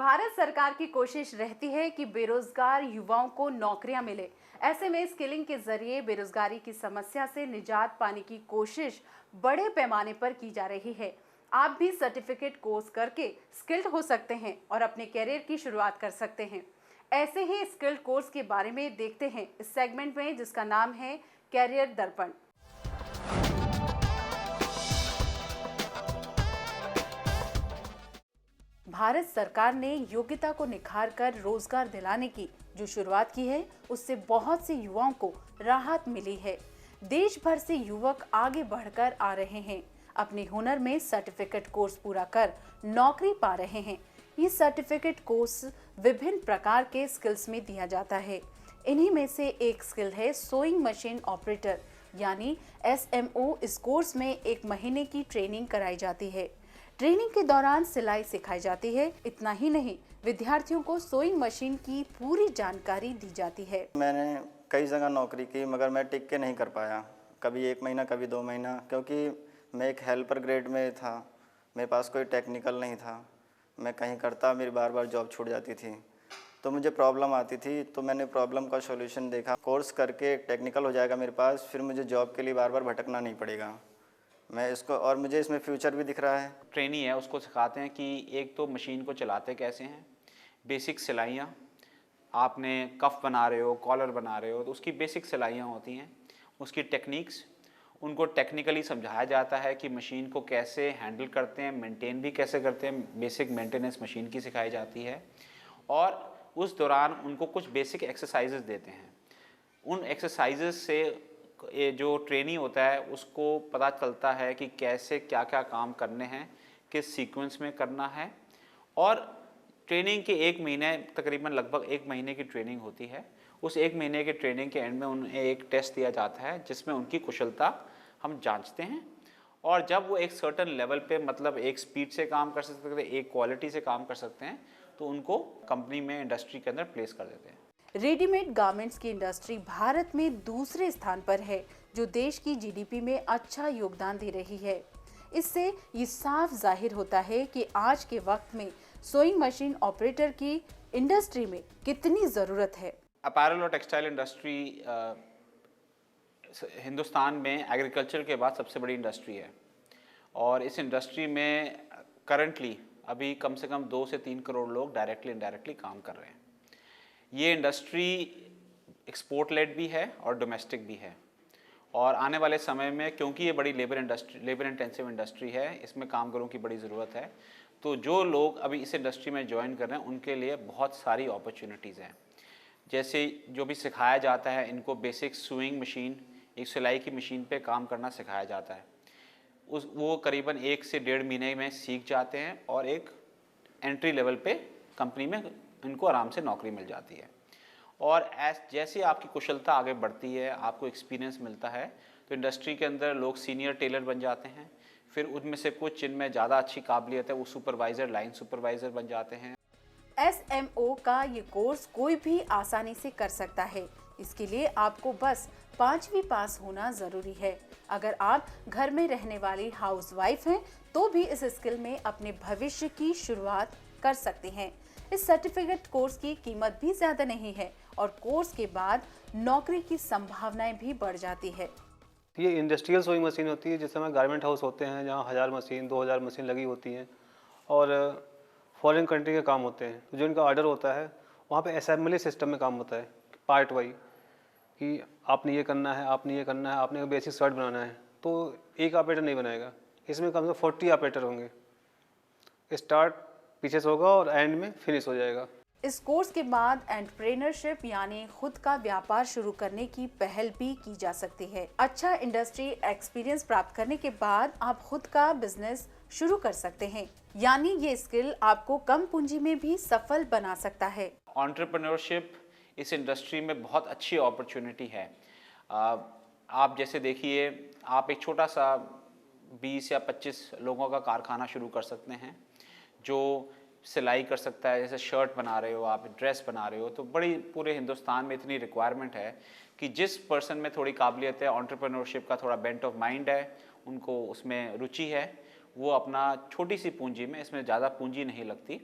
भारत सरकार की कोशिश रहती है कि बेरोजगार युवाओं को नौकरियां मिले। ऐसे में स्किलिंग के जरिए बेरोजगारी की समस्या से निजात पाने की कोशिश बड़े पैमाने पर की जा रही है। आप भी सर्टिफिकेट कोर्स करके स्किल्ड हो सकते हैं और अपने कैरियर की शुरुआत कर सकते हैं। ऐसे ही स्किल्ड कोर्स के बारे में देखते हैं इस सेगमेंट में, जिसका नाम है कैरियर दर्पण। भारत सरकार ने योग्यता को निखार कर रोजगार दिलाने की जो शुरुआत की है, उससे बहुत से युवाओं को राहत मिली है। देश भर से युवक आगे बढ़कर आ रहे हैं, अपने हुनर में सर्टिफिकेट कोर्स पूरा कर नौकरी पा रहे हैं। ये सर्टिफिकेट कोर्स विभिन्न प्रकार के स्किल्स में दिया जाता है। इन्हीं में से एक स्किल है सोइंग मशीन ऑपरेटर यानी SMO। इस कोर्स में 1 महीने की ट्रेनिंग कराई जाती है। ट्रेनिंग के दौरान सिलाई सिखाई जाती है। इतना ही नहीं, विद्यार्थियों को सोइंग मशीन की पूरी जानकारी दी जाती है। मैंने कई जगह नौकरी की, मगर मैं टिक के नहीं कर पाया। कभी 1 महीना, कभी 2 महीना, क्योंकि मैं एक हेल्पर ग्रेड में था। मेरे पास कोई टेक्निकल नहीं था। मैं कहीं करता, मेरी बार बार जॉब छूट जाती थी, तो मुझे प्रॉब्लम आती थी। तो मैंने प्रॉब्लम का सॉल्यूशन देखा, कोर्स करके टेक्निकल हो जाएगा मेरे पास, फिर मुझे जॉब के लिए बार बार भटकना नहीं पड़ेगा। मैं इसको, और मुझे इसमें फ्यूचर भी दिख रहा है। ट्रेनी है, उसको सिखाते हैं कि एक तो मशीन को चलाते कैसे हैं, बेसिक सिलाइयाँ, आपने कफ बना रहे हो, कॉलर बना रहे हो, तो उसकी बेसिक सिलाइयाँ होती हैं। उसकी टेक्निक्स, उनको टेक्निकली समझाया जाता है कि मशीन को कैसे हैंडल करते हैं, मेंटेन भी कैसे करते हैं। बेसिक मेंटेनेंस मशीन की सिखाई जाती है और उस दौरान उनको कुछ बेसिक एक्सरसाइजेस देते हैं। उन एक्सरसाइजेस से ये जो ट्रेनी होता है उसको पता चलता है कि कैसे क्या क्या काम करने हैं, किस सीक्वेंस में करना है। और ट्रेनिंग के 1 महीने, तकरीबन लगभग 1 महीने की ट्रेनिंग होती है। उस 1 महीने के ट्रेनिंग के एंड में उन्हें एक टेस्ट दिया जाता है जिसमें उनकी कुशलता हम जांचते हैं। और जब वो एक सर्टन लेवल पे, मतलब एक स्पीड से काम कर सकते हैं, एक क्वालिटी से काम कर सकते हैं, तो उनको कंपनी में, इंडस्ट्री के अंदर प्लेस कर देते हैं। रेडीमेड गारमेंट्स की इंडस्ट्री भारत में दूसरे स्थान पर है, जो देश की GDP में अच्छा योगदान दे रही है। इससे ये साफ जाहिर होता है कि आज के वक्त में सोइंग मशीन ऑपरेटर की इंडस्ट्री में कितनी ज़रूरत है। अपैरल और टेक्सटाइल इंडस्ट्री हिंदुस्तान में एग्रीकल्चर के बाद सबसे बड़ी इंडस्ट्री है। और इस इंडस्ट्री में करंटली अभी कम से कम 2 से 3 करोड़ लोग डायरेक्टली इनडायरेक्टली काम कर रहे हैं। ये इंडस्ट्री एक्सपोर्ट लेड भी है और डोमेस्टिक भी है। और आने वाले समय में, क्योंकि ये बड़ी लेबर इंटेंसिव इंडस्ट्री है, इसमें कामगारों की बड़ी ज़रूरत है, तो जो लोग अभी इस इंडस्ट्री में ज्वाइन कर रहे हैं उनके लिए बहुत सारी अपॉर्चुनिटीज़ हैं। जैसे जो भी सिखाया जाता है, इनको बेसिक सुइंग मशीन, एक सिलाई की मशीन पे काम करना सिखाया जाता है। वो करीबन 1 से 1.5 महीने में सीख जाते हैं और एक एंट्री लेवल पे कंपनी में इनको आराम से नौकरी मिल जाती है। और जैसे आपकी कुशलता आगे बढ़ती है, आपको एक्सपीरियंस मिलता है, तो इंडस्ट्री के अंदर लोग सीनियर टेलर बन जाते हैं। फिर उनमें से कुछ जिनमें ज़्यादा अच्छी काबिलियत है, वो सुपरवाइज़र, लाइन सुपरवाइज़र बन जाते हैं। SMO का ये कोर्स कोई भी आसानी से कर सकता है। इसके लिए आपको बस 5वीं पास होना जरूरी है। अगर आप घर में रहने वाली हाउसवाइफ हैं, तो भी इस स्किल में अपने भविष्य की शुरुआत कर सकते हैं। इस सर्टिफिकेट कोर्स की कीमत भी ज्यादा नहीं है और कोर्स के बाद नौकरी की संभावनाएं भी बढ़ जाती है। ये इंडस्ट्रियल सोइंग मशीन होती है, जिस समय गारमेंट हाउस होते हैं जहाँ 1000 मशीन, 2000 मशीन लगी होती हैं और फॉरेन कंट्री के काम होते हैं। तो जो इनका ऑर्डर होता है, वहाँ पे असेंबली सिस्टम में काम होता है, पार्ट वाइज, कि आपने ये करना है, आपने ये करना है, आपने बेसिक शर्ट बनाना है। तो एक ऑपरेटर नहीं बनाएगा, इसमें कम से कम 40 ऑपरेटर होंगे। स्टार्ट पीछे से होगा और एंड में फिनिश हो जाएगा। इस कोर्स के बाद एंटरप्रेन्योरशिप यानी खुद का व्यापार शुरू करने की पहल भी की जा सकती है। अच्छा इंडस्ट्री एक्सपीरियंस प्राप्त करने के बाद आप खुद का बिजनेस शुरू कर सकते हैं, यानी ये स्किल आपको कम पूंजी में भी सफल बना सकता है। एंटरप्रेन्योरशिप इस इंडस्ट्री में बहुत अच्छी अपॉर्चुनिटी है। आप जैसे देखिए, आप एक छोटा सा 20 या 25 लोगों का कारखाना शुरू कर सकते हैं जो सिलाई कर सकता है। जैसे शर्ट बना रहे हो, आप ड्रेस बना रहे हो, तो बड़ी पूरे हिंदुस्तान में इतनी रिक्वायरमेंट है कि जिस पर्सन में थोड़ी काबिलियत है, एंटरप्रेन्योरशिप का थोड़ा बेंट ऑफ माइंड है, उनको उसमें रुचि है, वो अपना छोटी सी पूंजी में, इसमें ज़्यादा पूंजी नहीं लगती,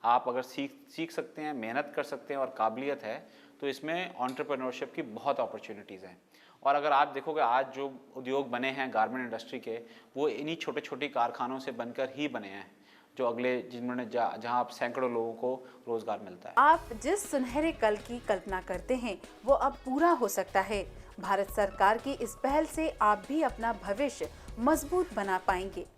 आप अगर सीख सकते हैं, मेहनत कर सकते हैं और काबिलियत है, तो इसमें एंटरप्रेन्योरशिप की बहुत अपॉर्चुनिटीज़ हैं। और अगर आप देखोगे आज जो उद्योग बने हैं गारमेंट इंडस्ट्री के, वो इन्हीं छोटे छोटे कारखानों से बनकर ही बने हैं, जो अगले जिन्होंने जहाँ आप सैकड़ों लोगों को रोज़गार मिलता है। आप जिस सुनहरे कल की कल्पना करते हैं वो अब पूरा हो सकता है। भारत सरकार की इस पहल से आप भी अपना भविष्य मजबूत बना पाएंगे।